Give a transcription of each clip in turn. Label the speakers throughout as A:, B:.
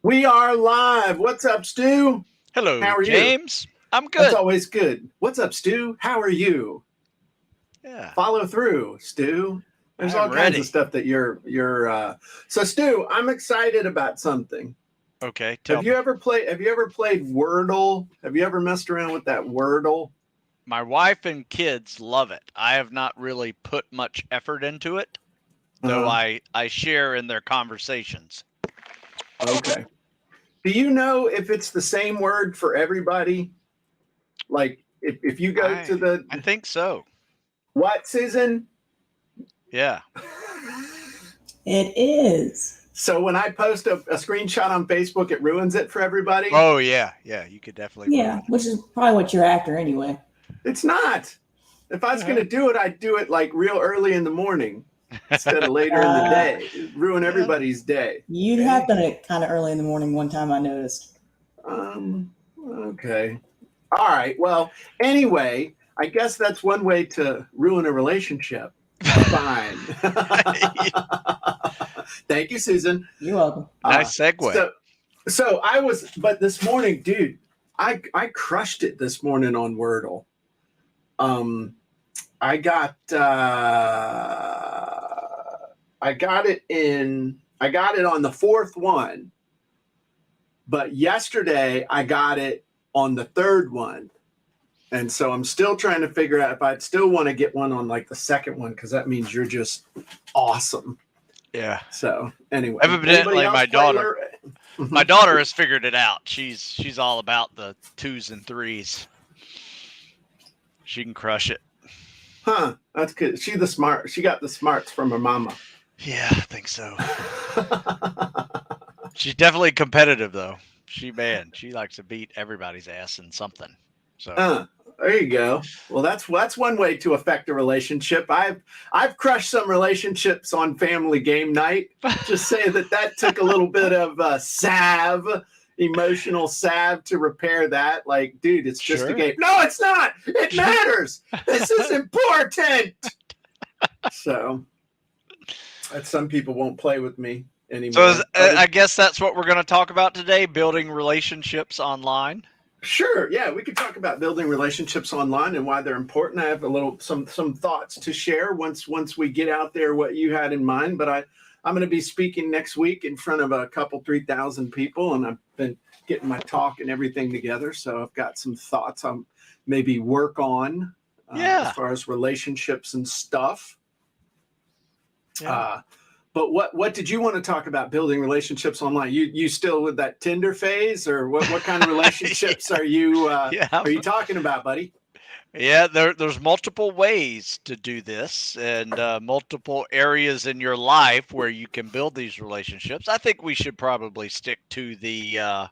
A: We are live. What's up, Stu?
B: Hello,
A: How are
B: James.
A: you?
B: I'm good.
A: That's always good. What's up, Stu? How are you?
B: Yeah.
A: Follow through, Stu. There's all kinds of stuff that you're. So, Stu, I'm excited about something.
B: Okay.
A: Have you ever played Wordle? Have you ever messed around with that Wordle?
B: My wife and kids love it. I have not really put much effort into it, though I share in their conversations.
A: Okay. Do you know if it's the same word for everybody? Like, if you go to the...
B: I think so.
A: What, Susan?
B: Yeah.
C: It is.
A: So when I post a screenshot on Facebook, it ruins it for everybody?
B: Oh, yeah. Yeah, you could definitely ruin it.
C: Which is probably what you're after anyway.
A: It's not. If I was going to do it, I'd do it like real early in the morning instead of later in the day. It'd ruin everybody's day.
C: You have done it kind of early in the morning one time, I noticed.
A: Okay. All right. Well, anyway, I guess that's one way to ruin a relationship. Fine. Thank you, Susan.
C: You're welcome.
B: Nice segue.
A: So but this morning, dude, I crushed it this morning on Wordle. I got it on the fourth one, but yesterday I got it on the third one. And so I'm still trying to figure out if I'd still want to get one on like the second one, because that means you're just awesome.
B: Yeah.
A: So anyway,
B: evidently my daughter has figured it out. She's all about the 2s and 3s. She can crush it.
A: Huh? That's good. She got the smarts from her mama.
B: Yeah, I think so. She's definitely competitive though. She likes to beat everybody's ass in something. So
A: there you go. Well, that's one way to affect a relationship. I've crushed some relationships on family game night. Just say that took a little bit of emotional salve to repair that. Like, dude, it's just a game. No, it's not. It matters. This is important. So, some people won't play with me anymore.
B: So I guess that's what we're going to talk about today: building relationships online.
A: Sure. Yeah, we could talk about building relationships online and why they're important. I have some thoughts to share once we get out there what you had in mind. But I'm going to be speaking next week in front of a couple 3,000 people, and I've been getting my talk and everything together. So I've got some thoughts I'll maybe work on as far as relationships and stuff. Yeah. But what did you want to talk about building relationships online? You still with that Tinder phase, or what kind of relationships are you talking about, buddy?
B: Yeah, there's multiple ways to do this, and multiple areas in your life where you can build these relationships. I think we should probably stick to the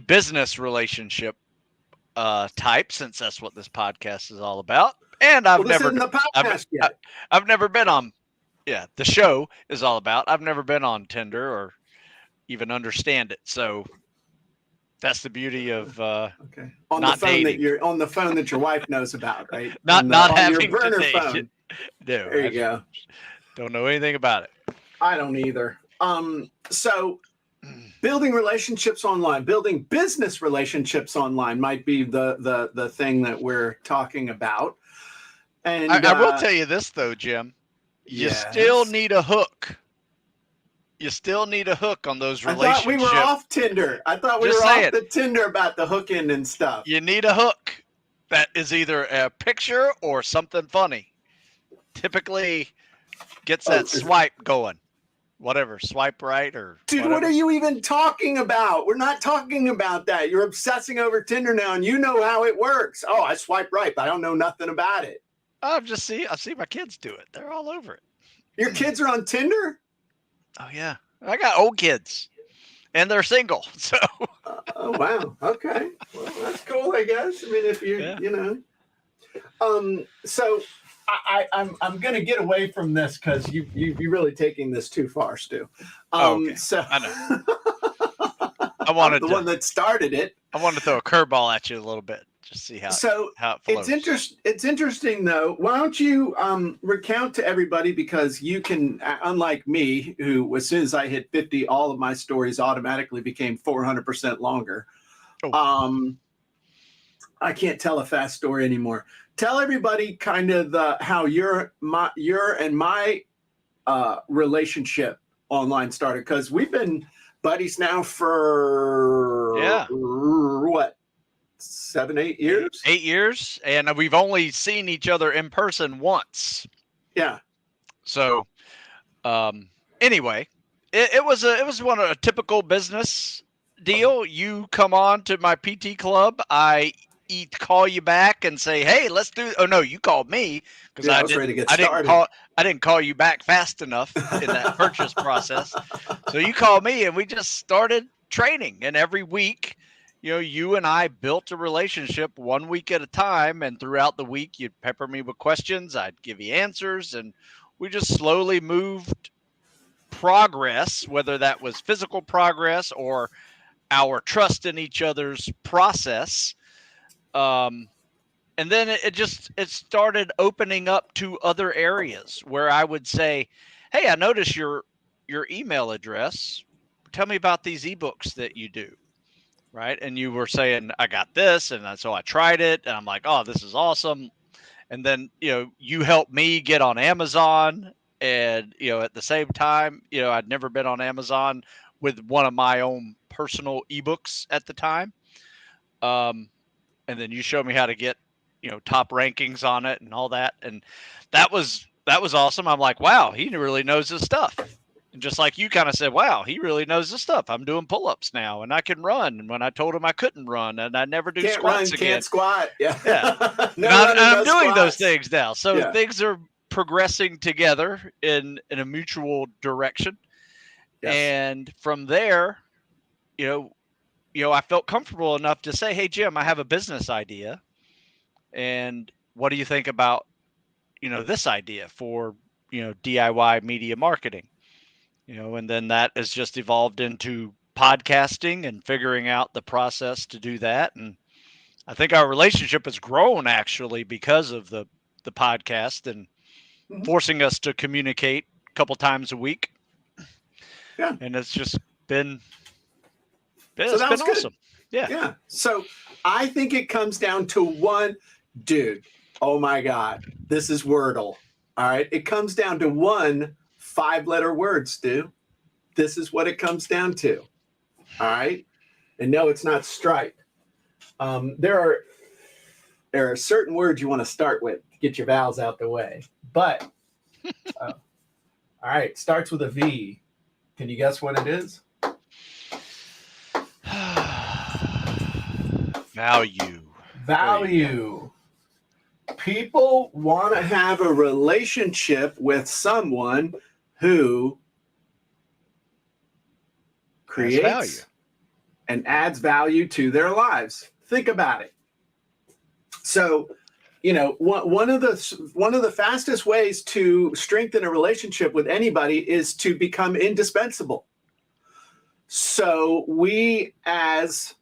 B: business relationship type, since that's what this podcast is all about. And I've never been on. Yeah, the show is all about. I've never been on Tinder or even understand it. So that's the beauty of
A: on
B: not
A: the phone
B: dating.
A: on the phone that your wife knows about, right?
B: not having
A: your burner
B: to date.
A: phone.
B: No,
A: there you go.
B: Don't know anything about it.
A: I don't either. So building relationships online, building business relationships online might be the thing that we're talking about. And
B: I will tell you this though, Jim. You still need a hook. You still need a hook on those relationships.
A: I thought we were off Tinder. I thought we were off the Tinder about the hooking and stuff.
B: You need a hook that is either a picture or something funny. Typically gets that swipe going. Whatever, swipe right or
A: dude,
B: whatever.
A: What are you even talking about? We're not talking about that. You're obsessing over Tinder now, and you know how it works. Oh, I swipe right, but I don't know nothing about it.
B: I see my kids do it. They're all over it.
A: Your kids are on Tinder?
B: Oh yeah, I got old kids, and they're single. So.
A: Oh wow. Okay. Well, that's cool. I guess. I mean, if you So I'm gonna get away from this because you're really taking this too far, Stu.
B: Okay.
A: So
B: I know. I wanted
A: one that started it.
B: I wanted to throw a curveball at you a little bit. Just see how it
A: It's
B: flows.
A: It's interesting though. Why don't you recount to everybody, because you can, unlike me, who as soon as I hit 50, all of my stories automatically became 400% longer.
B: Oh.
A: I can't tell a fast story anymore. Tell everybody kind of how your and my relationship online started, because we've been buddies now for what, 7, 8 years?
B: 8 years, and we've only seen each other in person once.
A: Yeah.
B: So, anyway, it was a typical business deal. You come on to my PT club, I call you back and say, "Hey, let's do." Oh no, you called me because
A: I was ready to get started.
B: I didn't call you back fast enough in that purchase process. So you called me, and we just started training. And every week, you and I built a relationship 1 week at a time. And throughout the week, you'd pepper me with questions. I'd give you answers, and we just slowly moved progress, whether that was physical progress or our trust in each other's process. And then it started opening up to other areas where I would say, "Hey, I noticed your email address. Tell me about these ebooks that you do." Right. And you were saying, "I got this." And so I tried it, and I'm like, "Oh, this is awesome." And then, you helped me get on Amazon. And, at the same time, I'd never been on Amazon with one of my own personal ebooks at the time. And then you showed me how to get, top rankings on it and all that. And that was awesome. I'm like, wow, he really knows his stuff. And just like you kind of said, wow, he really knows his stuff. I'm doing pull-ups now, and I can run. And when I told him I couldn't run, and I never do squats again.
A: Can't squat. Yeah.
B: I'm doing those things now. So things are progressing together in a mutual direction. Yes. And from there, I felt comfortable enough to say, "Hey, Jim, I have a business idea. And what do you think about, this idea for, DIY media marketing?" And then that has just evolved into podcasting and figuring out the process to do that. And I think our relationship has grown actually because of the podcast and forcing us to communicate a couple times a week.
A: Yeah.
B: And it's just been
A: awesome.
B: Good.
A: Yeah. So I think it comes down to one, dude. Oh my God. This is Wordle. All right. It comes down to one 5-letter word, Stu. This is what it comes down to. All right. And no, it's not Stripe. There are certain words you want to start with to get your vowels out the way. But all right, starts with a V. Can you guess what it is? Value. People want to have a relationship with someone who creates and adds value to their lives. Think about it. So, one of the fastest ways to strengthen a relationship with anybody is to become indispensable. So we as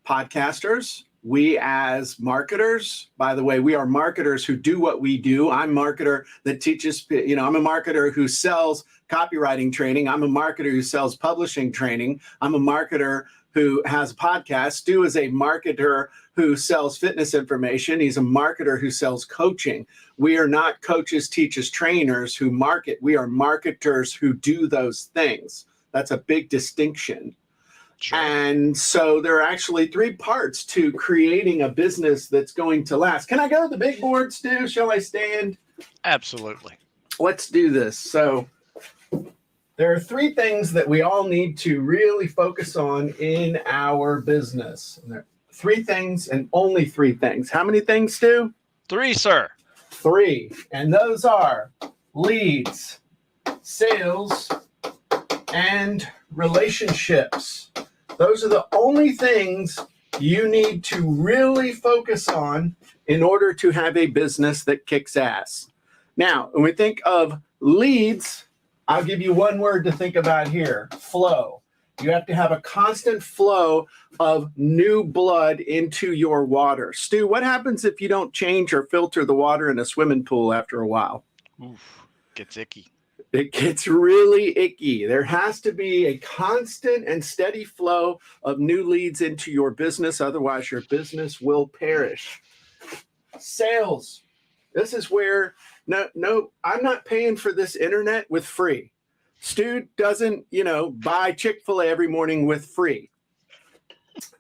A: podcasters, we as marketers, by the way, we are marketers who do what we do. I'm a marketer that teaches, I'm a marketer who sells copywriting training. I'm a marketer who sells publishing training. I'm a marketer who has a podcast. Stu is a marketer who sells fitness information. He's a marketer who sells coaching. We are not coaches, teachers, trainers who market. We are marketers who do those things. That's a big distinction. Sure. And so there are actually 3 parts to creating a business that's going to last. Can I go to the big board, Stu? Shall I stand?
B: Absolutely.
A: Let's do this. So there are 3 things that we all need to really focus on in our business. And there are 3 things and only 3 things. How many things, Stu?
B: 3, sir.
A: 3. And those are leads, sales, and relationships. Those are the only things you need to really focus on in order to have a business that kicks ass. Now, when we think of leads, I'll give you one word to think about here: flow. You have to have a constant flow of new blood into your water. Stu, what happens if you don't change or filter the water in a swimming pool after a while?
B: Oof, gets icky.
A: It gets really icky. There has to be a constant and steady flow of new leads into your business. Otherwise, your business will perish. Sales. This is where, no, I'm not paying for this internet with free. Stu doesn't, buy Chick-fil-A every morning with free.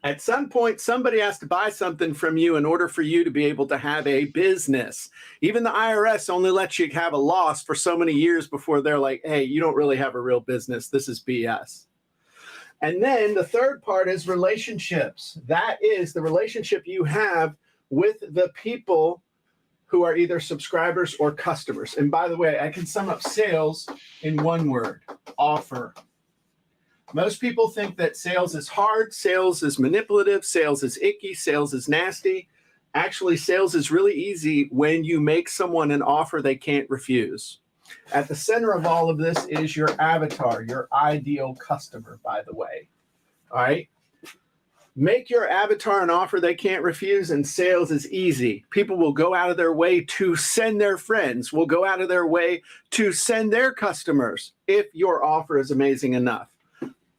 A: At some point, somebody has to buy something from you in order for you to be able to have a business. Even the IRS only lets you have a loss for so many years before they're like, hey, you don't really have a real business. This is BS. And then the third part is relationships. That is the relationship you have with the people who are either subscribers or customers. And by the way, I can sum up sales in one word: offer. Most people think that sales is hard, sales is manipulative, sales is icky, sales is nasty. Actually, sales is really easy when you make someone an offer they can't refuse. At the center of all of this is your avatar, your ideal customer, by the way. All right? Make your avatar an offer they can't refuse, and sales is easy. People will go out of their way to send their friends, will go out of their way to send their customers if your offer is amazing enough.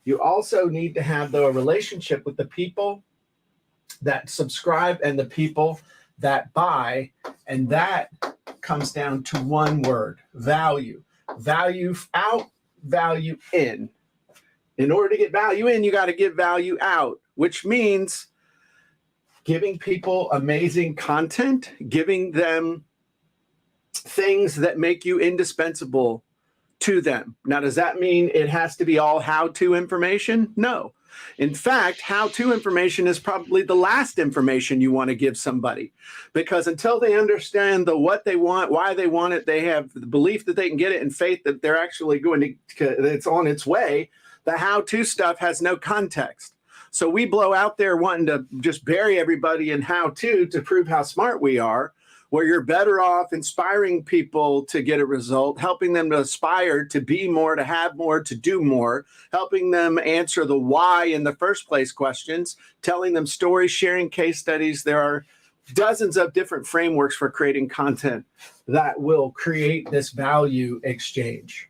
A: You also need to have a relationship with the people that subscribe and the people that buy, and that comes down to one word: value. Value out, value in. In order to get value in, you got to give value out, which means giving people amazing content, giving them things that make you indispensable to them. Now, does that mean it has to be all how-to information? No. In fact, how-to information is probably the last information you want to give somebody, because until they understand what they want, why they want it, they have the belief that they can get it and faith that they're actually going to, it's on its way. The how-to stuff has no context. So we blow out there wanting to just bury everybody in how-to prove how smart we are, where you're better off inspiring people to get a result, helping them to aspire to be more, to have more, to do more, helping them answer the why in the first place questions, telling them stories, sharing case studies. There are dozens of different frameworks for creating content that will create this value exchange.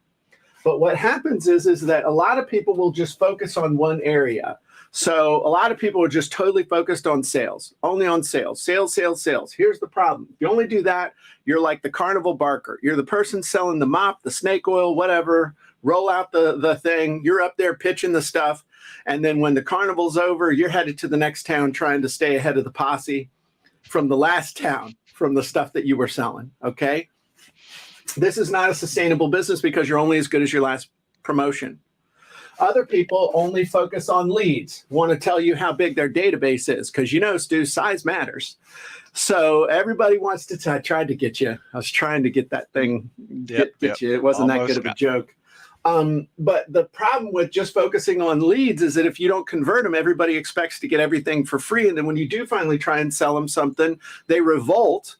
A: But what happens is that a lot of people will just focus on one area. So a lot of people are just totally focused on sales, only on sales, sales, sales, sales. Here's the problem. If you only do that, you're like the carnival barker. You're the person selling the mop, the snake oil, whatever, roll out the thing. You're up there pitching the stuff. And then when the carnival's over, you're headed to the next town trying to stay ahead of the posse from the last town, from the stuff that you were selling, okay? This is not a sustainable business because you're only as good as your last promotion. Other people only focus on leads, want to tell you how big their database is because, Stu, size matters. So everybody wants to I tried to get you. I was trying to get that thing, get you. It wasn't almost that good of a joke. But the problem with just focusing on leads is that if you don't convert them, everybody expects to get everything for free. And then when you do finally try and sell them something, they revolt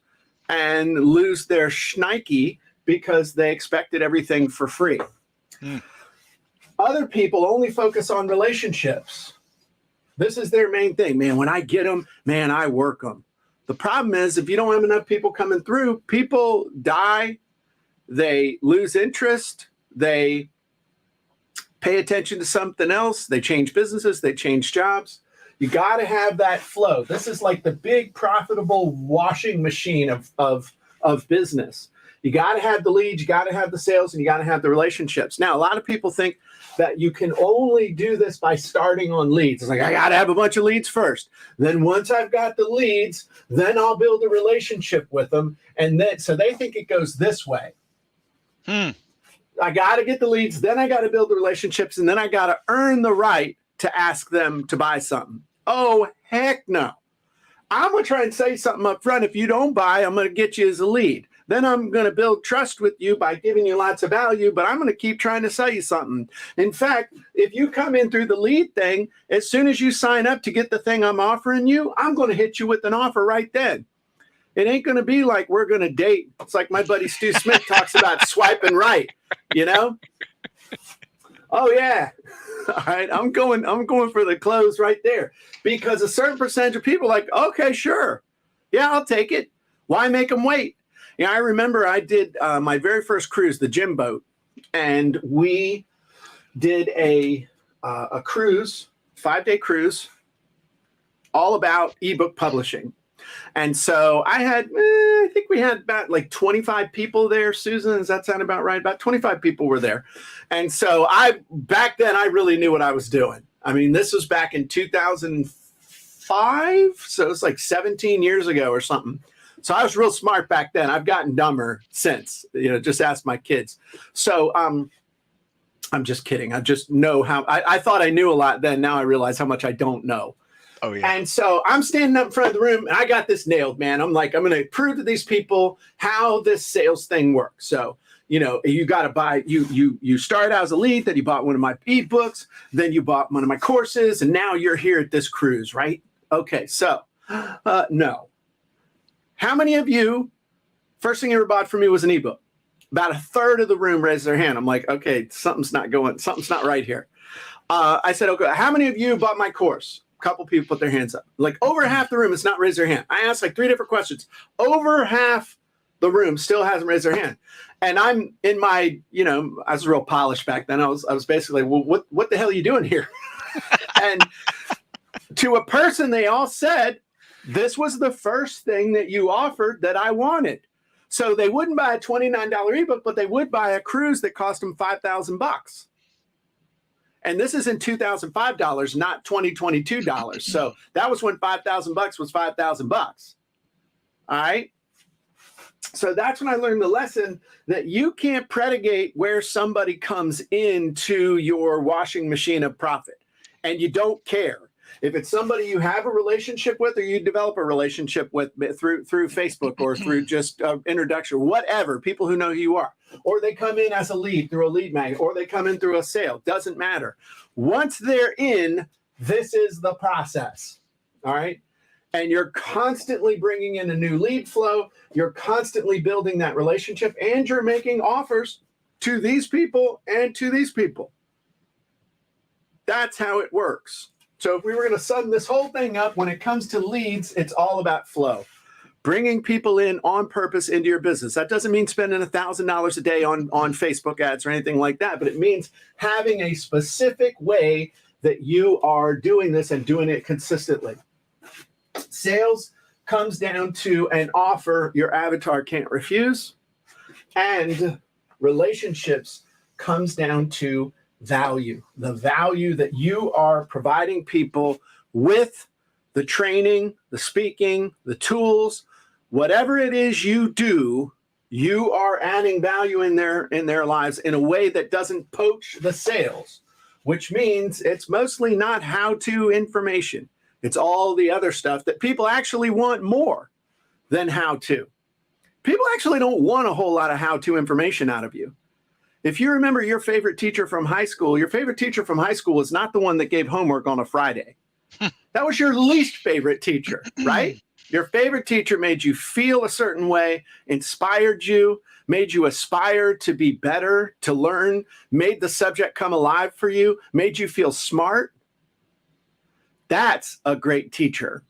A: and lose their schnikey because they expected everything for free. Other people only focus on relationships. This is their main thing. Man, when I get them, man, I work them. The problem is if you don't have enough people coming through, people die, they lose interest, they pay attention to something else, they change businesses, they change jobs. You got to have that flow. This is like the big profitable washing machine of business. You got to have the leads, you got to have the sales, and you got to have the relationships. Now, a lot of people think that you can only do this by starting on leads. It's like, I got to have a bunch of leads first. Then once I've got the leads, then I'll build a relationship with them. And then, so they think it goes this way. I got to get the leads, then I got to build the relationships, and then I got to earn the right to ask them to buy something. Oh, heck no. I'm going to try and say something up front. If you don't buy, I'm going to get you as a lead. Then I'm going to build trust with you by giving you lots of value, but I'm going to keep trying to sell you something. In fact, if you come in through the lead thing, as soon as you sign up to get the thing I'm offering you, I'm going to hit you with an offer right then. It ain't going to be like we're going to date. It's like my buddy Stu Smith talks about swiping right, Oh, yeah. All right, I'm going for the close right there, because a certain percentage of people are like, okay, sure, yeah, I'll take it. Why make them wait? Yeah, I remember I did my very first cruise, the Gym Boat, and we did a cruise, 5-day cruise, all about ebook publishing. And so I had, I think we had about like 25 people there. Susan, does that sound about right? About 25 people were there. And so back then I really knew what I was doing. I mean, this was back in 2005. So it's like 17 years ago or something. So I was real smart back then. I've gotten dumber since, just ask my kids. So, I'm just kidding. I just know how I thought I knew a lot then. Now I realize how much I don't know.
B: Oh, yeah.
A: And so I'm standing up in front of the room and I got this nailed, man. I'm like, I'm going to prove to these people how this sales thing works. So, you got to buy, you started out as a lead, then you bought one of my ebooks, then you bought one of my courses, and now you're here at this cruise, right? Okay. So, no. How many of you, first thing you ever bought from me was an ebook? About a third of the room raised their hand. I'm like, okay, something's not right here. I said, okay, how many of you bought my course? A couple people put their hands up. Like over half the room has not raised their hand. I asked like 3 different questions. Over half the room still hasn't raised their hand. And I'm in my, I was real polished back then. I was basically, well, what the hell are you doing here? And to a person, they all said, this was the first thing that you offered that I wanted. So they wouldn't buy a $29 ebook, but they would buy a cruise that cost them $5,000. And this is in $2005, not $2022. So that was when $5,000 was $5,000. All right. So that's when I learned the lesson that you can't predicate where somebody comes into your washing machine of profit, and you don't care. If it's somebody you have a relationship with, or you develop a relationship with through Facebook or through just introduction, whatever, people who know who you are, or they come in as a lead through a lead magnet, or they come in through a sale, doesn't matter. Once they're in, this is the process. All right. And you're constantly bringing in a new lead flow. You're constantly building that relationship, and you're making offers to these people and to these people. That's how it works. So if we were going to sum this whole thing up, when it comes to leads, it's all about flow. Bringing people in on purpose into your business. That doesn't mean spending $1,000 a day on Facebook ads or anything like that, but it means having a specific way that you are doing this and doing it consistently. Sales comes down to an offer your avatar can't refuse, and relationships comes down to value, the value that you are providing people with the training, the speaking, the tools, whatever it is you do, you are adding value in their lives in a way that doesn't poach the sales, which means it's mostly not how-to information. It's all the other stuff that people actually want more than how-to. People actually don't want a whole lot of how-to information out of you. If you remember your favorite teacher from high school, your favorite teacher from high school is not the one that gave homework on a Friday. That was your least favorite teacher, right? Your favorite teacher made you feel a certain way, inspired you, made you aspire to be better, to learn, made the subject come alive for you, made you feel smart. That's a great teacher.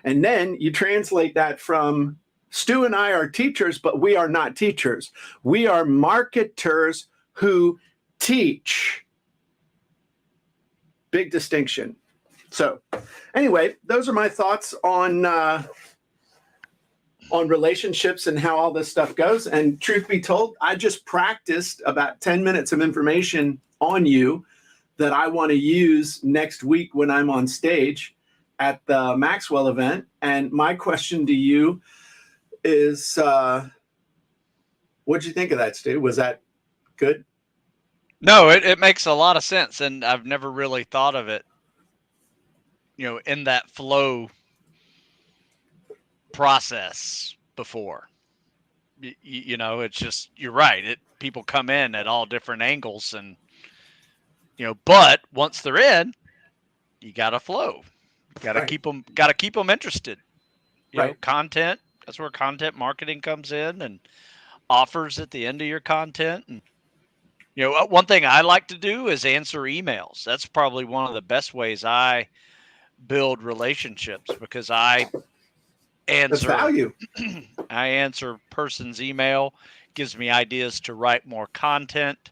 A: And then you translate that from Stu and I are teachers, but we are not teachers. We are marketers who teach. Big distinction. So anyway, those are my thoughts on relationships and how all this stuff goes. And truth be told, I just practiced about 10 minutes of information on you that I want to use next week when I'm on stage at the Maxwell event. And my question to you is, what'd you think of that, Stu? Was that good?
B: No, it makes a lot of sense. And I've never really thought of it, in that flow process before. It's just, you're right. People come in at all different angles, and, but once they're in, you got to flow. Got to keep them interested. Content, that's where content marketing comes in, and offers at the end of your content. And, One thing I like to do is answer emails. That's probably one of the best ways I build relationships, because I answer
A: value.
B: I answer person's email, gives me ideas to write more content.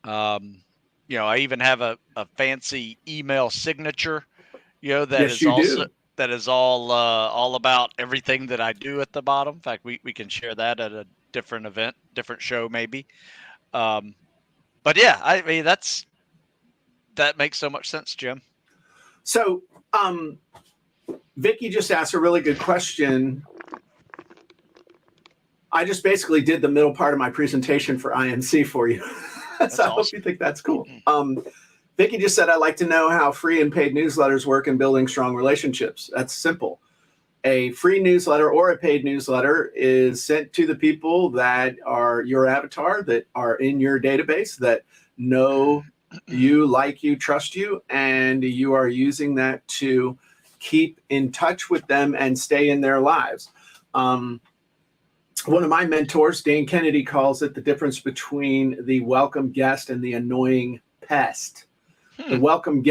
B: I even have a fancy email signature, that is all about everything that I do at the bottom. In fact, we can share that at a different event, different show maybe. But yeah, I mean, that makes so much sense, Jim.
A: So, Vicky just asked a really good question. I just basically did the middle part of my presentation for IMC for you. So awesome. I hope you think that's cool. Vicky just said, I'd like to know how free and paid newsletters work in building strong relationships. That's simple. A free newsletter or a paid newsletter is sent to the people that are your avatar, that are in your database, that know you, like you, trust you, and you are using that to keep in touch with them and stay in their lives. One of my mentors, Dane Kennedy, calls it the difference between the welcome guest and the annoying pest. The welcome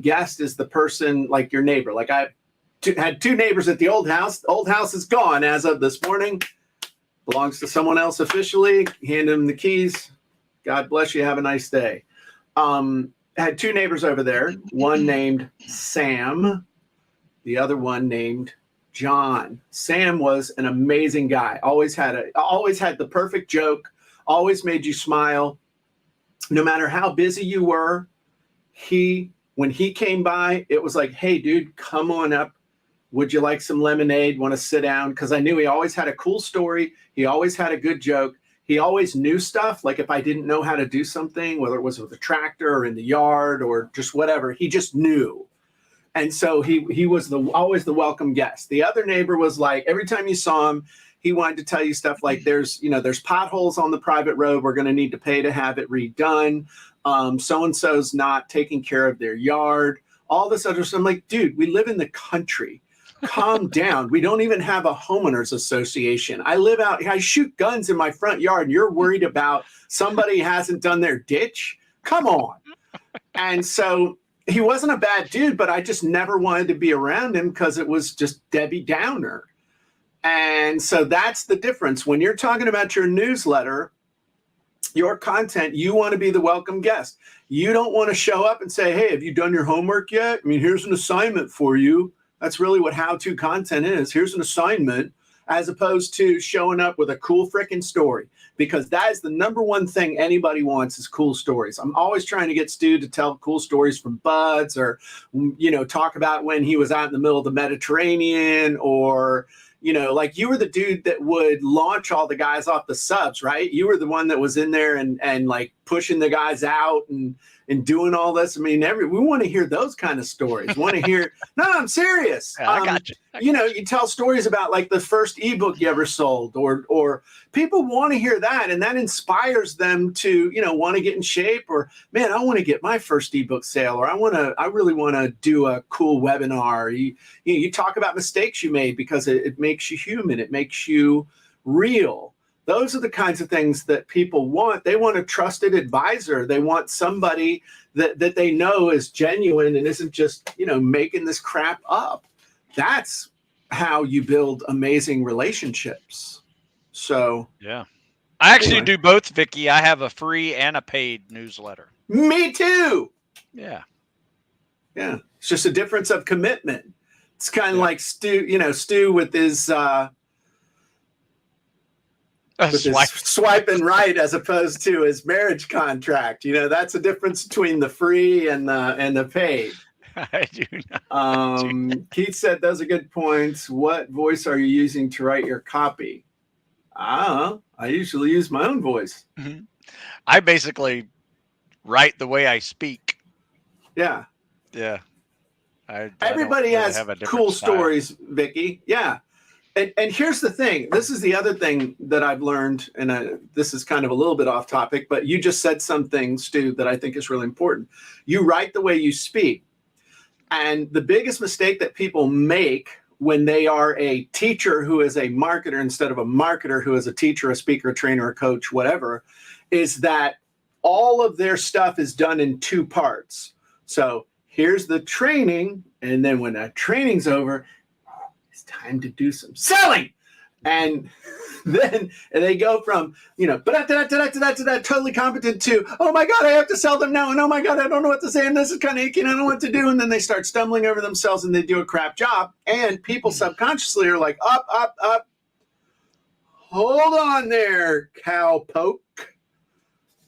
A: guest is the person like your neighbor. Like I had two neighbors at the old house. The old house is gone as of this morning. Belongs to someone else officially. Hand them the keys. God bless you. Have a nice day. Had two neighbors over there. One named Sam. The other one named John. Sam was an amazing guy. Always had the perfect joke. Always made you smile. No matter how busy you were, when he came by, it was like, hey, dude, come on up. Would you like some lemonade? Want to sit down? Because I knew he always had a cool story. He always had a good joke. He always knew stuff. Like if I didn't know how to do something, whether it was with a tractor or in the yard or just whatever, he just knew. And so he was always the welcome guest. The other neighbor was like, every time you saw him, he wanted to tell you stuff like there's potholes on the private road. We're going to need to pay to have it redone. So-and-so's not taking care of their yard. All this other stuff. I'm like, dude, we live in the country. Calm down. We don't even have a homeowners association. I shoot guns in my front yard and you're worried about somebody hasn't done their ditch? Come on. And so he wasn't a bad dude, but I just never wanted to be around him because it was just Debbie Downer. And so that's the difference. When you're talking about your newsletter, your content, you want to be the welcome guest. You don't want to show up and say, hey, have you done your homework yet? I mean, here's an assignment for you. That's really what how-to content is. Here's an assignment, as opposed to showing up with a cool freaking story, because that is the number one thing anybody wants is cool stories. I'm always trying to get Stu to tell cool stories from Buds, or, talk about when he was out in the middle of the Mediterranean, or, like you were the dude that would launch all the guys off the subs, right? You were the one that was in there and like pushing the guys out and doing all this. I mean, we want to hear those kind of stories. Want to hear? No, I'm serious.
B: Yeah, I got you.
A: You tell stories about like the first ebook you ever sold, or people want to hear that, and that inspires them to want to get in shape. Or man, I want to get my first ebook sale, or I really want to do a cool webinar. You talk about mistakes you made because it makes you human. It makes you real. Those are the kinds of things that people want. They want a trusted advisor. They want somebody that they know is genuine and isn't just, making this crap up. That's how you build amazing relationships. So,
B: yeah. I actually do both, Vicky. I have a free and a paid newsletter.
A: Me too.
B: Yeah.
A: Yeah. It's just a difference of commitment. It's kind of like Stu with his swiping right as opposed to his marriage contract. That's a difference between the free and the paid.
B: I do not.
A: Keith said those are good points. What voice are you using to write your copy? I usually use my own voice.
B: Mm-hmm. I basically write the way I speak.
A: Yeah.
B: Yeah.
A: Everybody has cool stories, Vicky. Yeah. And here's the thing. This is the other thing that I've learned, and this is kind of a little bit off topic, but you just said something, Stu, that I think is really important. You write the way you speak. And the biggest mistake that people make when they are a teacher who is a marketer instead of a marketer who is a teacher, a speaker, a trainer, a coach, whatever, is that all of their stuff is done in 2 parts. So here's the training, and then when that training's over, it's time to do some selling. And then they go from, totally competent to, oh my God, I have to sell them now. And oh my God, I don't know what to say. And this is kind of icky and I don't know what to do. And then they start stumbling over themselves and they do a crap job. And people subconsciously are like, up. Hold on there, cowpoke.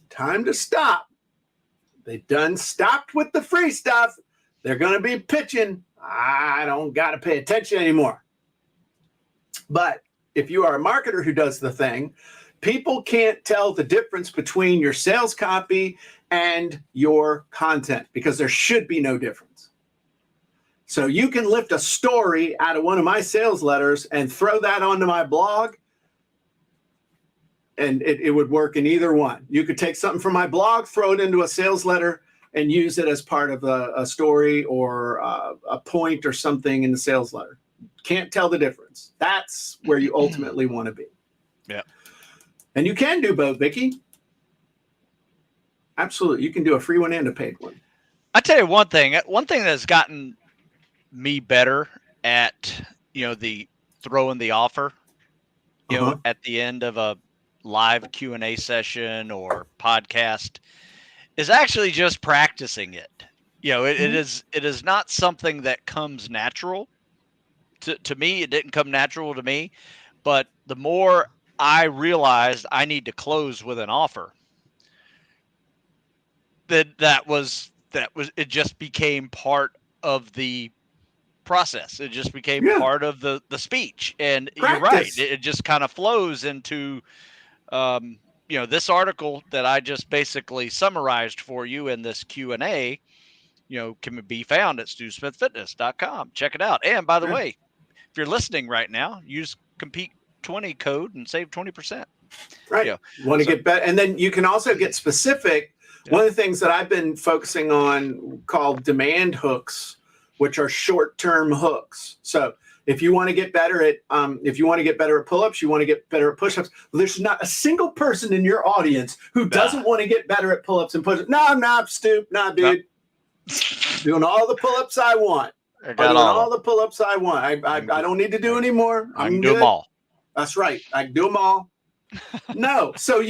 A: Time to stop. They done stopped with the free stuff. They're going to be pitching. I don't got to pay attention anymore. But if you are a marketer who does the thing, people can't tell the difference between your sales copy and your content because there should be no difference. So you can lift a story out of one of my sales letters and throw that onto my blog, and it would work in either one. You could take something from my blog, throw it into a sales letter, and use it as part of a story or a point or something in the sales letter. Can't tell the difference. That's where you ultimately want to be.
B: Yeah.
A: And you can do both, Vicki. Absolutely. You can do a free one and a paid one.
B: I tell you one thing that's gotten me better at, the throwing the offer, at the end of a live Q&A session or podcast is actually just practicing it. It is not something that comes natural. To me, it didn't come natural to me, but the more I realized I need to close with an offer, that was it just became part of the process. It just became part of the speech. And
A: Practice.
B: You're right. It just kind of flows into, this article that I just basically summarized for you in this Q&A, can be found at stewsmithfitness.com. Check it out. And by the way, if you're listening right now, use Compete 20 code and save 20%.
A: Right. You want to get better. And then you can also get specific. Yeah. One of the things that I've been focusing on called demand hooks, which are short-term hooks. So if you want to get better at pull-ups, you want to get better at push-ups. There's not a single person in your audience who doesn't want to get better at pull-ups and push-ups. No, I'm not, Stu. Nah, dude. Doing all the pull-ups I want. I got all the pull-ups I want. I don't need to do any more.
B: I can do them all.
A: That's right. I can do them all. No. So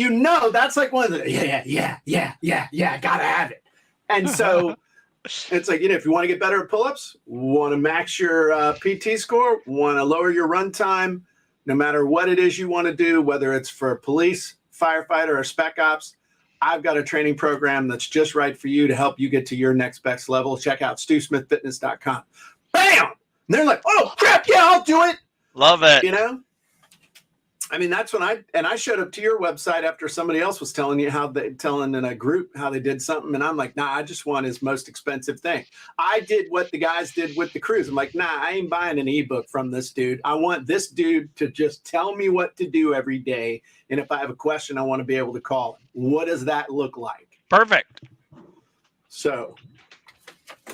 A: that's like one of the yeah, gotta have it. And so it's like, if you want to get better at pull-ups, want to max your PT score, want to lower your run time, no matter what it is you want to do, whether it's for police, firefighter, or spec ops, I've got a training program that's just right for you to help you get to your next best level. Check out stewsmithfitness.com. Bam! And they're like, oh, crap, yeah, I'll do it.
B: Love it.
A: That's when I showed up to your website after somebody else was telling in a group how they did something. And I'm like, nah, I just want his most expensive thing. I did what the guys did with the cruise. I'm like, nah, I ain't buying an ebook from this dude. I want this dude to just tell me what to do every day. And if I have a question, I want to be able to call him. What does that look like?
B: Perfect.
A: So,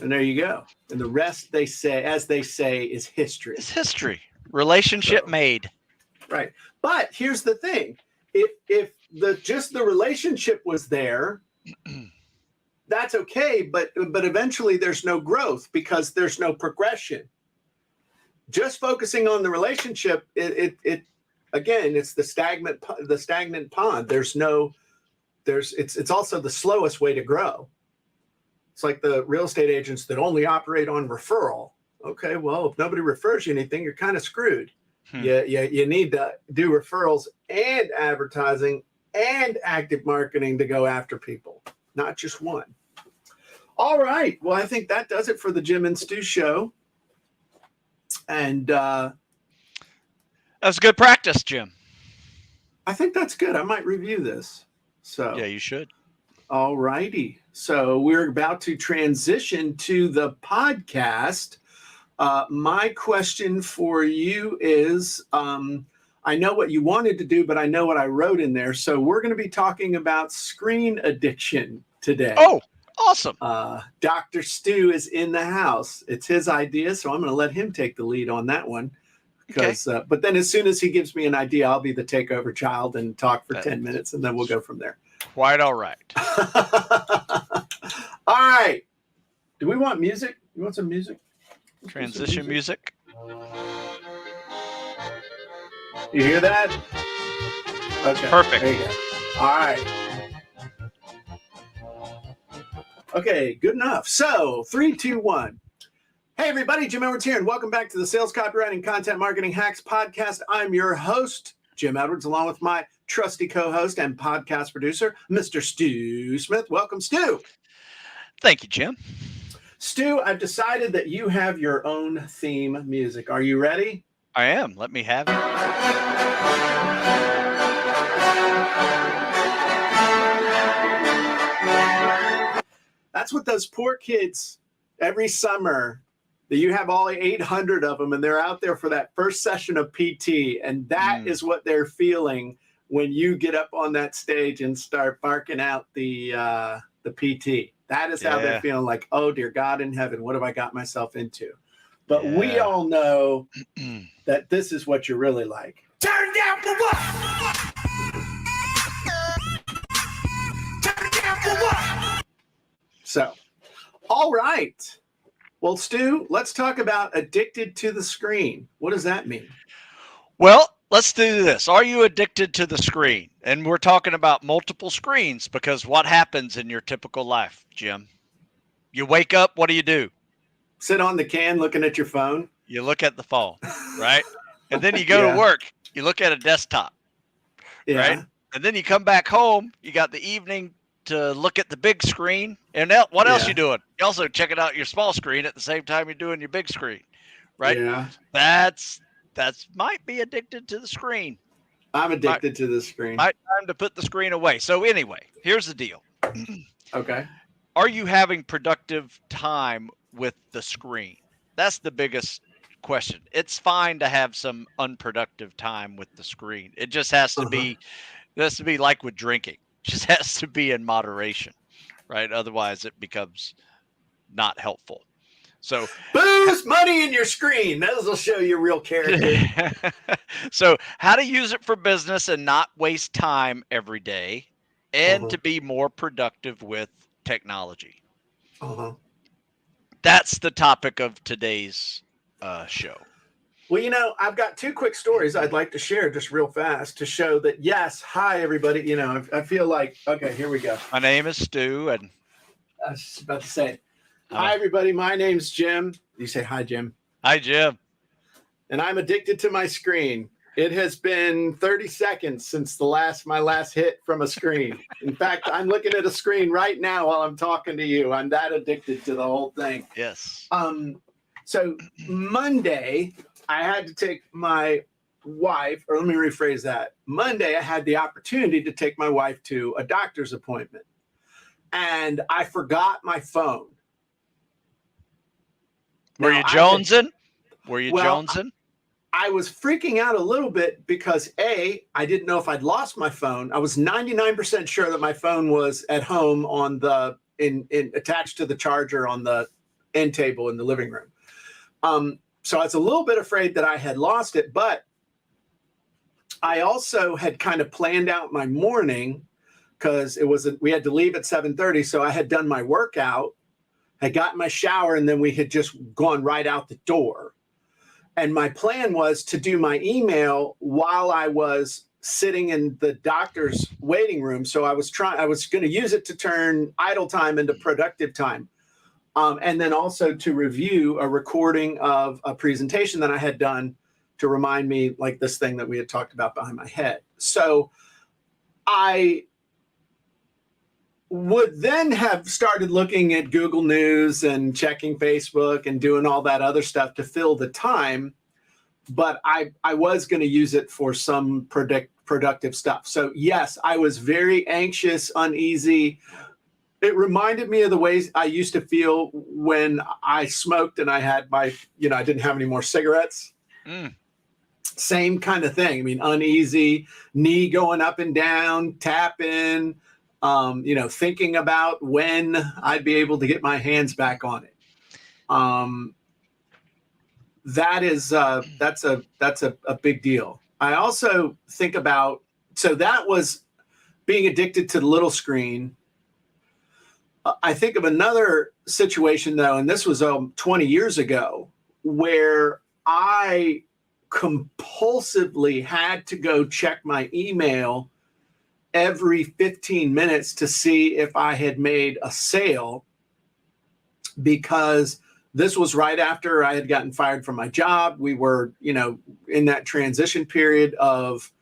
A: and there you go. And the rest, as they say, is history.
B: It's history. Relationship made.
A: Right. But here's the thing. If the relationship was there, that's okay. But eventually there's no growth because there's no progression. Just focusing on the relationship, it's the stagnant pond. It's also the slowest way to grow. It's like the real estate agents that only operate on referral. Okay, well, if nobody refers you anything, you're kind of screwed. You need to do referrals and advertising and active marketing to go after people, not just one. All right. Well, I think that does it for the Jim and Stu show. And
B: that's good practice, Jim.
A: I think that's good. I might review this. So
B: yeah, you should.
A: All righty. So we're about to transition to the podcast. My question for you is, I know what you wanted to do, but I know what I wrote in there. So we're going to be talking about screen addiction today.
B: Oh, awesome.
A: Dr. Stu is in the house. It's his idea, so I'm going to let him take the lead on that one. But then as soon as he gives me an idea, I'll be the takeover child and talk for 10 minutes, and then we'll go from there.
B: Quite all right.
A: All right. Do we want music? You want some music?
B: Transition music.
A: You hear that? Okay.
B: Perfect.
A: There you go. All right. Okay, good enough. So, 3, 2, 1. Hey, everybody. Jim Edwards here, and welcome back to the Sales Copywriting Content Marketing Hacks podcast. I'm your host, Jim Edwards, along with my trusty co-host and podcast producer, Mr. Stu Smith. Welcome, Stu.
B: Thank you, Jim.
A: Stu, I've decided that you have your own theme music. Are you ready?
B: I am. Let me have it.
A: That's what those poor kids every summer that you have all 800 of them and they're out there for that first session of PT. And that is what they're feeling when you get up on that stage and start barking out the PT. That is how they're feeling, like, oh, dear God in heaven, what have I got myself into? But we all know that this is what you're really like. Turn down for what? Turn down for what? So, all right. Well, Stu, let's talk about addicted to the screen. What does that mean?
B: Well, let's do this. Are you addicted to the screen? And we're talking about multiple screens, because what happens in your typical life, Jim? You wake up, what do?
A: Sit on the can looking at your phone.
B: You look at the phone, right? And then you go to work. You look at a desktop, right? And then you come back home. You got the evening to look at the big screen. And what else you doing? You also checking out your small screen at the same time you're doing your big screen, right?
A: Yeah.
B: That's might be addicted to the screen.
A: I'm addicted to the screen.
B: Time to put the screen away. So anyway, here's the deal.
A: Okay.
B: Are you having productive time with the screen? That's the biggest question. It's fine to have some unproductive time with the screen. It just has to be, like with drinking. It just has to be in moderation, right? Otherwise, it becomes not helpful. So
A: booze, money, in your screen. Those will show you real character.
B: So how to use it for business and not waste time every day, and to be more productive with technology. That's the topic of today's show.
A: Well, I've got 2 quick stories I'd like to share just real fast to show that, yes, hi, everybody. I feel like, okay, here we go.
B: My name is Stu, and
A: I was just about to say, hi, everybody. My name's Jim. You say hi, Jim.
B: Hi, Jim.
A: And I'm addicted to my screen. It has been 30 seconds since my last hit from a screen. In fact, I'm looking at a screen right now while I'm talking to you. I'm that addicted to the whole thing.
B: Yes.
A: So Monday, I had to take my wife, or let me rephrase that. Monday, I had the opportunity to take my wife to a doctor's appointment. And I forgot my phone.
B: Were you jonesing?
A: I was freaking out a little bit because I didn't know if I'd lost my phone. I was 99% sure that my phone was at home on the attached to the charger on the end table in the living room. So I was a little bit afraid that I had lost it, but I also had kind of planned out my morning because we had to leave at 7:30. So I had done my workout, had gotten my shower, and then we had just gone right out the door. And my plan was to do my email while I was sitting in the doctor's waiting room. So I was going to use it to turn idle time into productive time. And then also to review a recording of a presentation that I had done to remind me, like this thing that we had talked about behind my head. So I would then have started looking at Google News and checking Facebook and doing all that other stuff to fill the time. But I was going to use it for some productive stuff. So yes, I was very anxious, uneasy. It reminded me of the ways I used to feel when I smoked and I had I didn't have any more cigarettes. Same kind of thing. I mean, uneasy, knee going up and down, tapping, thinking about when I'd be able to get my hands back on it. That's a big deal. I also think about, so that was being addicted to the little screen. I think of another situation, though, and this was 20 years ago, where I compulsively had to go check my email every 15 minutes to see if I had made a sale, because this was right after I had gotten fired from my job. We were, in that transition period of,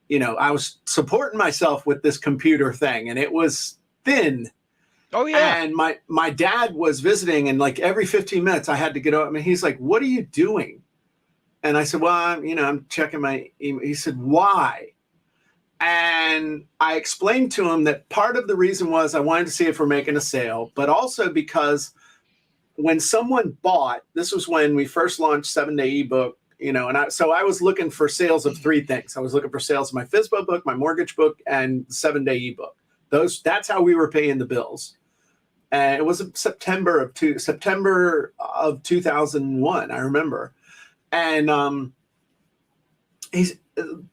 A: I was supporting myself with this computer thing, and it was thin.
B: Oh yeah.
A: And my dad was visiting, and like every 15 minutes I had to get up. I mean, he's like, "What are you doing?" And I said, "Well, I'm checking my email." He said, "Why?" And I explained to him that part of the reason was I wanted to see if we're making a sale, but also because when someone bought, this was when we first launched 7-Day ebook, and I was looking for sales of three things. I was looking for sales of my FSBO book, my mortgage book, and 7-Day ebook. That's how we were paying the bills. And it was September of 2001, I remember. And he's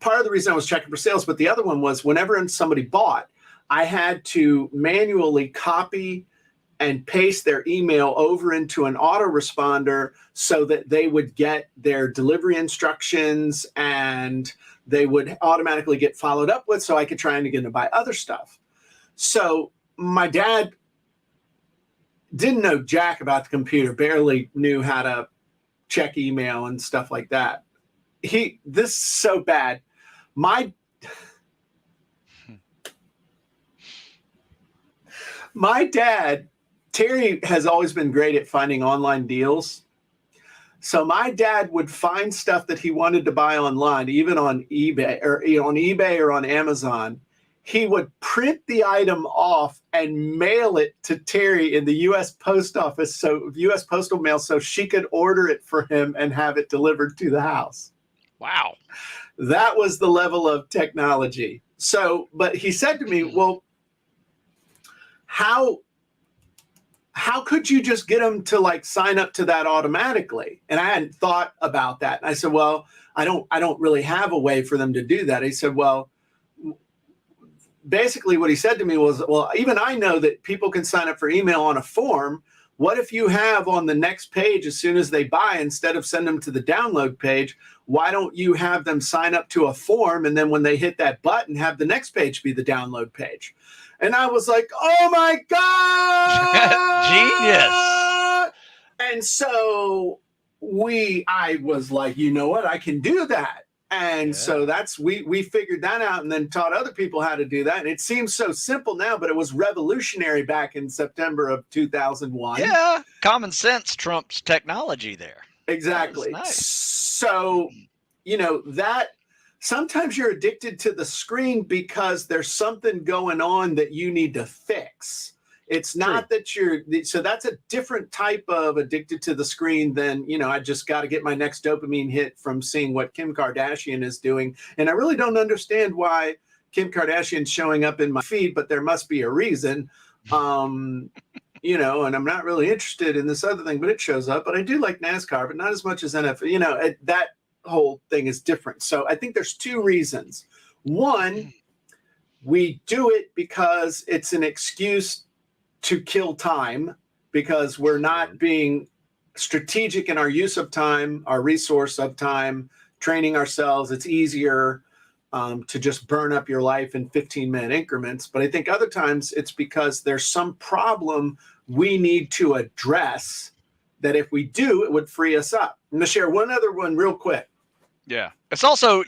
A: part of the reason I was checking for sales, but the other one was whenever somebody bought, I had to manually copy and paste their email over into an autoresponder so that they would get their delivery instructions and they would automatically get followed up with, so I could try and get them to buy other stuff. So my dad didn't know jack about the computer, barely knew how to check email and stuff like that. This is so bad. My dad, Terry, has always been great at finding online deals. So my dad would find stuff that he wanted to buy online, even on eBay or on Amazon. He would print the item off and mail it to Terry in the U.S. Post Office, so U.S. Postal Mail, so she could order it for him and have it delivered to the house.
B: Wow.
A: That was the level of technology. So, but he said to me, "Well, how could you just get them to like sign up to that automatically?" And I hadn't thought about that. And I said, "Well, I don't really have a way for them to do that." He said, "Well," basically what he said to me was, "Well, even I know that people can sign up for email on a form. What if you have on the next page, as soon as they buy, instead of send them to the download page, why don't you have them sign up to a form, and then when they hit that button, have the next page be the download page?" And I was like, "Oh my God!
B: Genius.
A: And so I was like, "You know what? I can do that." And so we figured that out, and then taught other people how to do that. And it seems so simple now, but it was revolutionary back in September of 2001.
B: Yeah. Common sense trumps technology there.
A: Exactly.
B: Nice.
A: So, that sometimes you're addicted to the screen because there's something going on that you need to fix. It's not that so that's a different type of addicted to the screen than, I just got to get my next dopamine hit from seeing what Kim Kardashian is doing. And I really don't understand why Kim Kardashian's showing up in my feed, but there must be a reason. And I'm not really interested in this other thing, but it shows up. But I do like NASCAR, but not as much as NFL. That whole thing is different. So I think there's two reasons. One, we do it because it's an excuse to kill time, because we're not being strategic in our use of time, our resource of time, training ourselves. It's easier to just burn up your life in 15-minute increments. But I think other times it's because there's some problem we need to address that if we do, it would free us up. I'm going to share one other one real quick.
B: Yeah. It's also,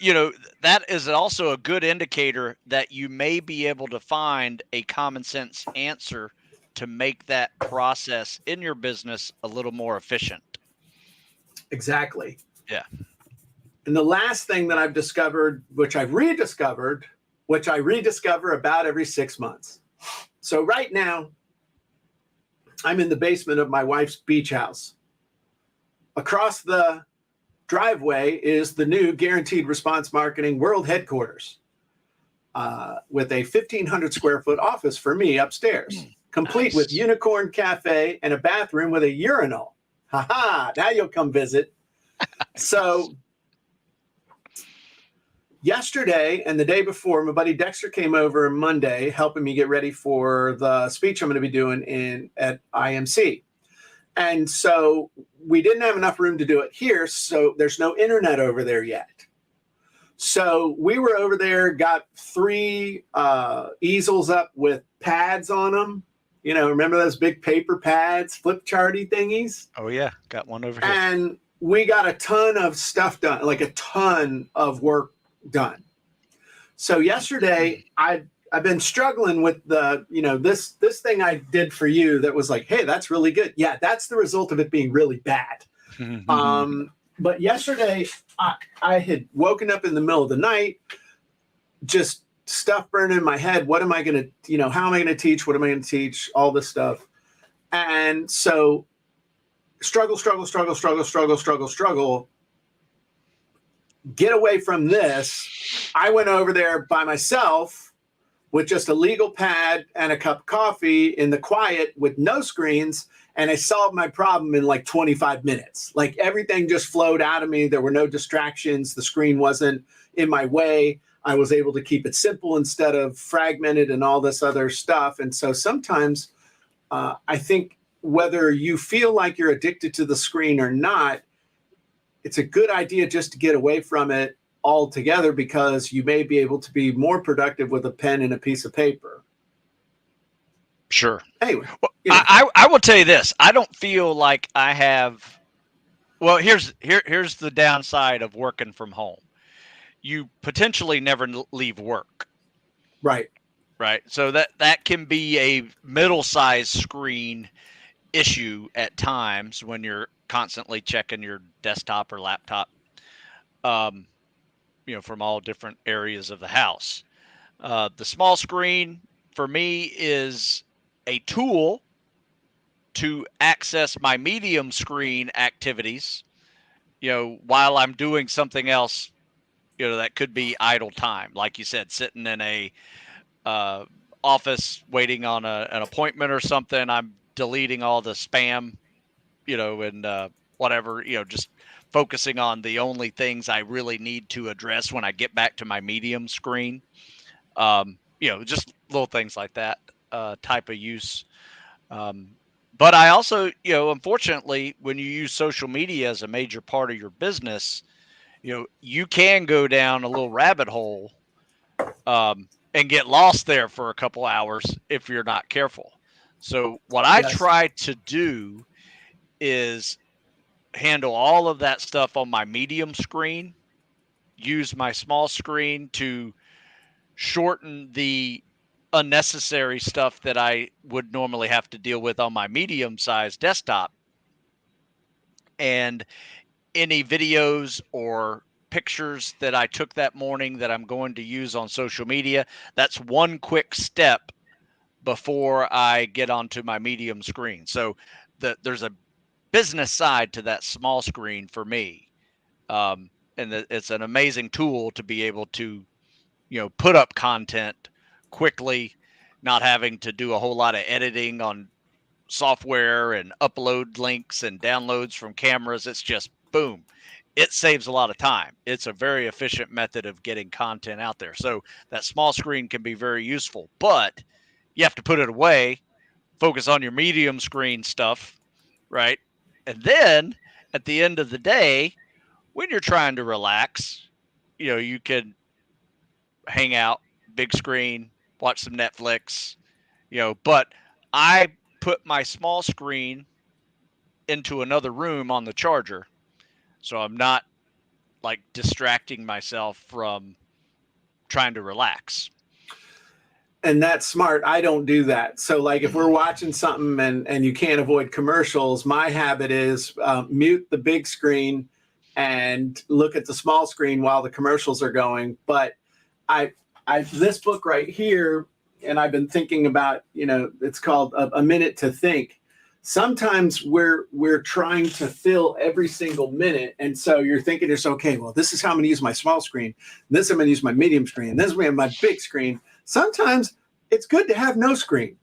B: that is also a good indicator that you may be able to find a common sense answer to make that process in your business a little more efficient.
A: Exactly.
B: Yeah.
A: And the last thing that I've discovered, which I rediscover about every 6 months. So right now, I'm in the basement of my wife's beach house. Across the driveway is the new Guaranteed Response Marketing World Headquarters, with a 1,500 square foot office for me upstairs. Complete with unicorn cafe and a bathroom with a urinal. Now you'll come visit. So yesterday and the day before, my buddy Dexter came over Monday, helping me get ready for the speech I'm going to be doing at IMC. And so we didn't have enough room to do it here. So there's no internet over there yet. So we were over there, got 3 easels up with pads on them. You know, remember those big paper pads, flip charty thingies?
B: Oh, yeah. Got one over here.
A: And we got a ton of stuff done, like a ton of work done. So yesterday, I've been struggling with this thing I did for you that was like, hey, that's really good. Yeah, that's the result of it being really bad. But yesterday, I had woken up in the middle of the night, just stuff burning in my head. What am I going to, how am I going to teach? What am I going to teach? All this stuff. And so struggle. Get away from this. I went over there by myself with just a legal pad and a cup of coffee in the quiet with no screens. And I solved my problem in like 25 minutes. Like everything just flowed out of me. There were no distractions. The screen wasn't in my way. I was able to keep it simple instead of fragmented and all this other stuff. And so sometimes I think whether you feel like you're addicted to the screen or not, it's a good idea just to get away from it altogether, because you may be able to be more productive with a pen and a piece of paper.
B: Sure.
A: Anyway,
B: I will tell you this. I don't feel like I have. Well, here's the downside of working from home. You potentially never leave work.
A: Right.
B: Right. So that can be a middle-sized screen issue at times when you're constantly checking your desktop or laptop, from all different areas of the house. The small screen for me is a tool to access my medium screen activities, while I'm doing something else, that could be idle time. Like you said, sitting in a office waiting on an appointment or something. I'm deleting all the spam, and whatever, just focusing on the only things I really need to address when I get back to my medium screen. Just little things like that type of use. But I also, unfortunately, when you use social media as a major part of your business, you can go down a little rabbit hole and get lost there for a couple hours if you're not careful. So what I try to do is handle all of that stuff on my medium screen, use my small screen to shorten the unnecessary stuff that I would normally have to deal with on my medium-sized desktop. And any videos or pictures that I took that morning that I'm going to use on social media, that's one quick step before I get onto my medium screen. So there's a business side to that small screen for me. And it's an amazing tool to be able to, put up content quickly, not having to do a whole lot of editing on software and upload links and downloads from cameras. It's just boom. It saves a lot of time. It's a very efficient method of getting content out there. So that small screen can be very useful, but you have to put it away, focus on your medium screen stuff, right? And then at the end of the day, when you're trying to relax, you can hang out, big screen, watch some Netflix, but I put my small screen into another room on the charger. So I'm not like distracting myself from trying to relax.
A: And that's smart. I don't do that. So like if we're watching something and you can't avoid commercials, my habit is mute the big screen and look at the small screen while the commercials are going. But I this book right here, and I've been thinking about, it's called A Minute to Think. Sometimes we're trying to fill every single minute. And so you're thinking, okay, well, this is how I'm going to use my small screen. This I'm going to use my medium screen. This is going to be my big screen. Sometimes it's good to have no screen.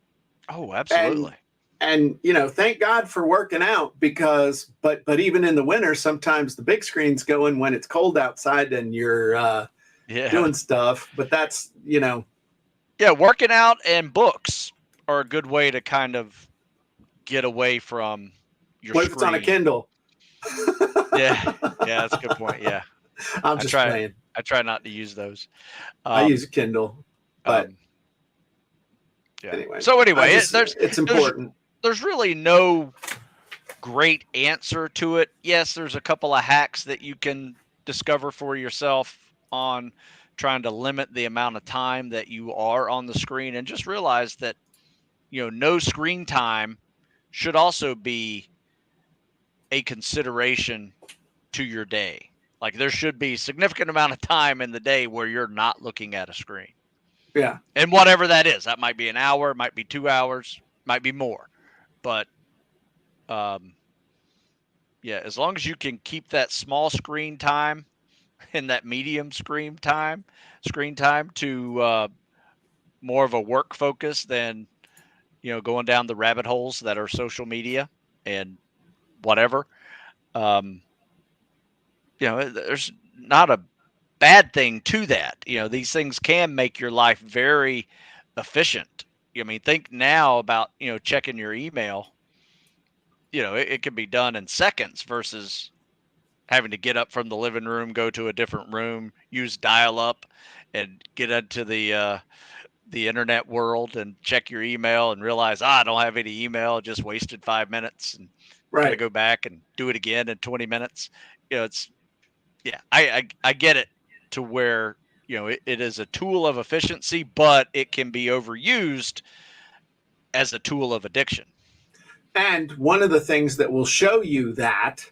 B: Oh, absolutely.
A: And thank God for working out, because, but even in the winter, sometimes the big screen's going when it's cold outside and you're doing stuff. But that's,
B: Yeah, working out and books are a good way to kind of get away from your
A: what
B: screen.
A: If it's on a Kindle?
B: Yeah, that's a good point. Yeah.
A: I'm just playing.
B: I try not to use those.
A: I use a Kindle, but
B: anyway. So anyway,
A: it's important.
B: There's really no great answer to it. Yes, there's a couple of hacks that you can discover for yourself on trying to limit the amount of time that you are on the screen, and just realize that, no screen time should also be a consideration to your day. Like, there should be a significant amount of time in the day where you're not looking at a screen.
A: Yeah.
B: And whatever that is, that might be an hour, might be 2 hours, might be more. But, as long as you can keep that small screen time and that medium screen time to more of a work focus than, going down the rabbit holes that are social media and whatever. There's not a bad thing to that. These things can make your life very efficient. Think now about, checking your email. It can be done in seconds versus having to get up from the living room, go to a different room, use dial-up, and get into the internet world and check your email and realize, I don't have any email, just wasted 5 minutes, and gotta go back and do it again in 20 minutes. I get it, to where, it is a tool of efficiency, but it can be overused as a tool of addiction.
A: And one of the things that will show you that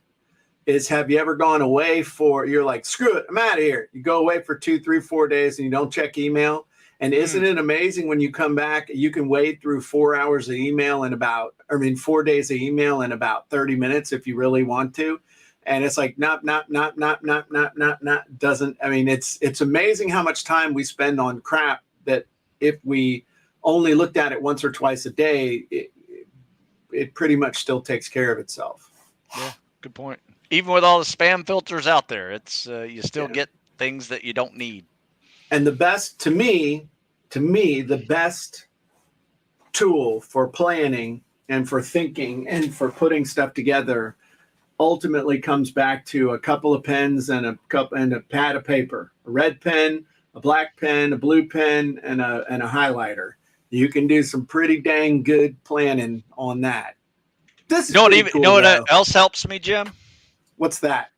A: is, have you ever gone away you're like, screw it, I'm out of here. You go away for 2, 3, 4 days and you don't check email. And isn't it amazing when you come back, you can wade through 4 hours of email 4 days of email in about 30 minutes if you really want to. And it's like, not, doesn't, it's amazing how much time we spend on crap that if we only looked at it once or twice a day, it pretty much still takes care of itself.
B: Yeah, good point. Even with all the spam filters out there, it's you still get things that you don't need.
A: And the best, to me, the best tool for planning and for thinking and for putting stuff together ultimately comes back to a couple of pens and a pad of paper, a red pen, a black pen, a blue pen, and a highlighter. You can do some pretty dang good planning on that. This is
B: what else helps me, Jim?
A: What's that?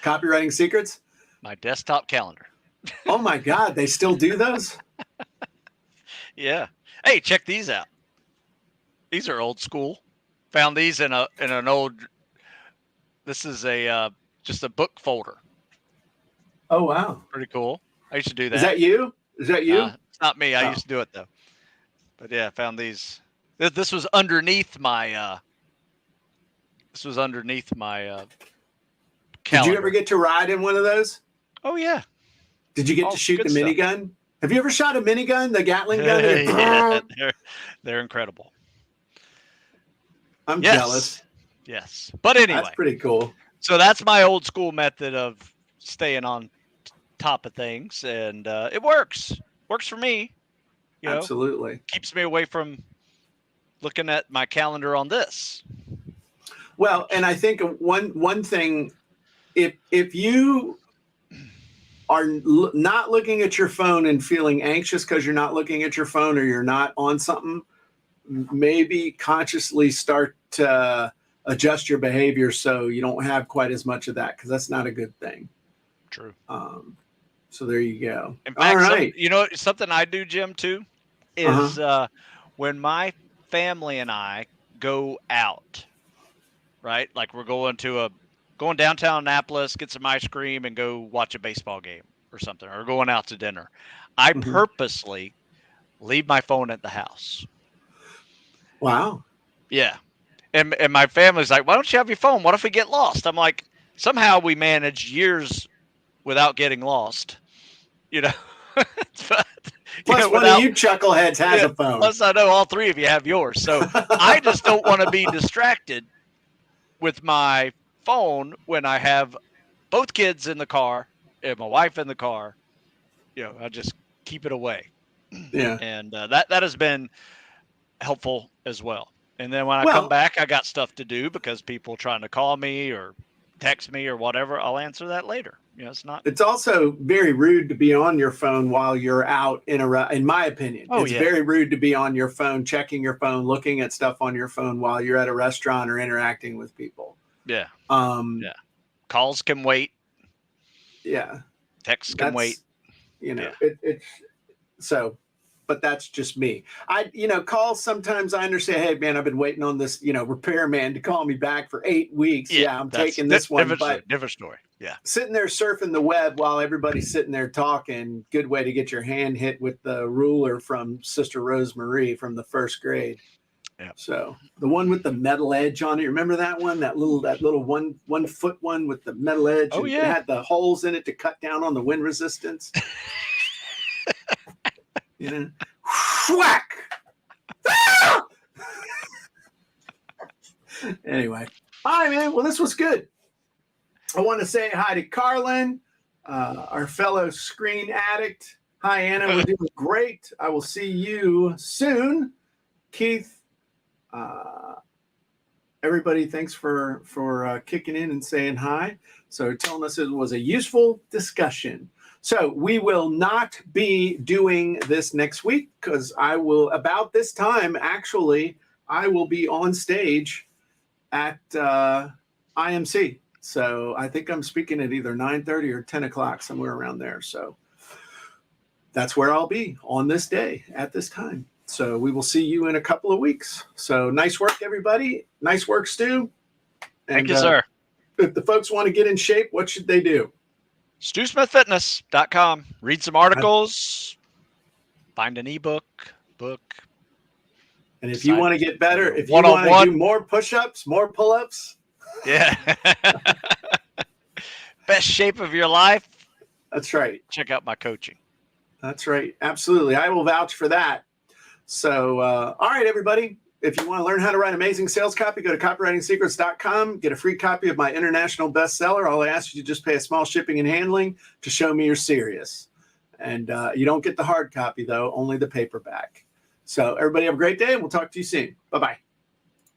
A: Copywriting secrets?
B: My desktop calendar.
A: Oh my God, they still do those?
B: Yeah. Hey, check these out. These are old school. Found these in an old. This is just a book folder.
A: Oh wow,
B: pretty cool. I used to do that.
A: Is that you?
B: It's not me. I used to do it though. But yeah, I found these. This was underneath my. Calendar.
A: Did you ever get to ride in one of those?
B: Oh yeah.
A: Did you get to shoot the minigun? Have you ever shot a minigun, the Gatling gun?
B: Yeah, they're incredible.
A: I'm jealous.
B: Yes. But anyway.
A: That's pretty cool.
B: So that's my old school method of staying on top of things. And it works. Works for me.
A: Absolutely.
B: Keeps me away from looking at my calendar on this.
A: Well, and I think one thing, if you are not looking at your phone and feeling anxious because you're not looking at your phone or you're not on something, maybe consciously start to adjust your behavior so you don't have quite as much of that, because that's not a good thing.
B: True.
A: So there you go.
B: In fact, all right. Something I do, Jim, too, is when my family and I go out, right? Like we're going downtown Annapolis, get some ice cream, and go watch a baseball game or something, or going out to dinner. I purposely leave my phone at the house.
A: Wow.
B: Yeah. And my family's like, why don't you have your phone? What if we get lost? I'm like, somehow we managed years without getting lost, But,
A: plus one of you chuckleheads has a phone.
B: Plus I know all three of you have yours. So I just don't want to be distracted with my phone when I have both kids in the car my wife in the car, I just keep it away.
A: Yeah.
B: And that has been helpful as well. And then when I come back, I got stuff to do because people trying to call me or text me or whatever. I'll answer that later. It's
A: also very rude to be on your phone while you're out in my opinion. It's very rude to be on your phone, checking your phone, looking at stuff on your phone while you're at a restaurant or interacting with people.
B: Yeah. Calls can wait.
A: Yeah.
B: Texts can wait.
A: But that's just me. Calls sometimes I understand, hey man, I've been waiting on this, repairman to call me back for 8 weeks. Yeah, I'm taking this one.
B: Different story. Yeah.
A: Sitting there surfing the web while everybody's sitting there talking, good way to get your hand hit with the ruler from Sister Rosemarie from the first grade.
B: Yeah.
A: So the one with the metal edge on it, remember that one? That little 1 foot one with the metal edge.
B: Oh, yeah.
A: It had the holes in it to cut down on the wind resistance. Whack! Anyway, all right, man. Well, this was good. I want to say hi to Carlin, our fellow screen addict. Hi, Anna. We're doing great. I will see you soon. Keith, everybody, thanks for kicking in and saying hi. So telling us it was a useful discussion. So we will not be doing this next week because about this time, actually, I will be on stage at IMC. So I think I'm speaking at either 9:30 or 10 o'clock, somewhere around there. So that's where I'll be on this day at this time. So we will see you in a couple of weeks. So nice work, everybody. Nice work, Stu.
B: Thank you, sir.
A: If the folks want to get in shape, what should they do?
B: StuSmithFitness.com. Read some articles, find an ebook, book.
A: And if you want to get better, if you want to do more push-ups, more pull-ups.
B: Yeah. Best shape of your life.
A: That's right.
B: Check out my coaching.
A: That's right. Absolutely. I will vouch for that. So, all right, everybody. If you want to learn how to write amazing sales copy, go to copywritingsecrets.com. Get a free copy of my international bestseller. All I ask you to just pay a small shipping and handling to show me you're serious. And you don't get the hard copy, though, only the paperback. So everybody have a great day, and we'll talk to you soon. Bye-bye.